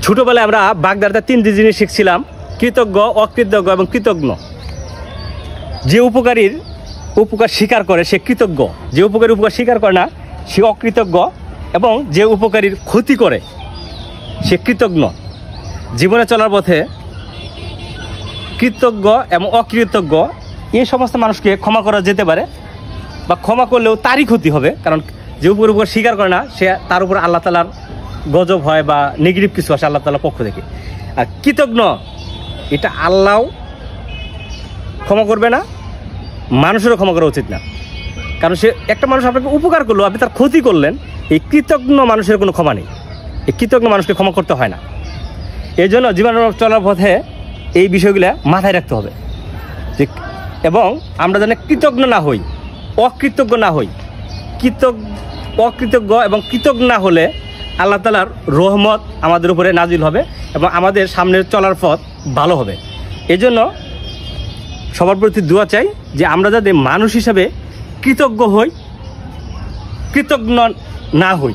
ছোটোবেলায় আমরা বাগদারাতে 3টি জিনিস শিখছিলাম: কৃতজ্ঞ, অকৃতজ্ঞ এবং কৃতজ্ঞ। যে উপকারীর উপকার স্বীকার করে সে কৃতজ্ঞ, যে উপকারী উপকার স্বীকার করে না সে অকৃতজ্ঞ, এবং যে উপকারীর ক্ষতি করে সে কৃতজ্ঞ। জীবনে চলার পথে কৃতজ্ঞ এবং অকৃতজ্ঞ এই সমস্ত মানুষকে ক্ষমা করা যেতে পারে, বা ক্ষমা করলেও তারই ক্ষতি হবে, কারণ যে উপকার স্বীকার করে না সে তার উপর আল্লাহ তাআলার গজব হয় বা নেগেটিভ কিছু আসে আল্লাহ তাআলার পক্ষ থেকে। আর কৃতজ্ঞ, এটা আল্লাহ ক্ষমা করবে না, মানুষেরও ক্ষমা করা উচিত না, কারণ সে একটা মানুষ আপনাকে উপকার করলো, আপনি তার ক্ষতি করলেন। এই কৃতজ্ঞ মানুষের কোনো ক্ষমা নেই, এই কৃতজ্ঞ মানুষকে ক্ষমা করতে হয় না। এই জন্য জীবনে চলার পথে এই বিষয়গুলো মাথায় রাখতে হবে যে, এবং আমরা যেন কৃতজ্ঞ না হই, অকৃতজ্ঞ না হই। অকৃতজ্ঞ এবং কৃতজ্ঞ না হলে আল্লাহ তাআলার রহমত আমাদের উপরে নাজিল হবে এবং আমাদের সামনের চলার পথ ভালো হবে। এই জন্য সবার প্রতি দোয়া চাই যে আমরা যাতে মানুষ হিসাবে কৃতজ্ঞ হই, কৃতজ্ঞ না হই।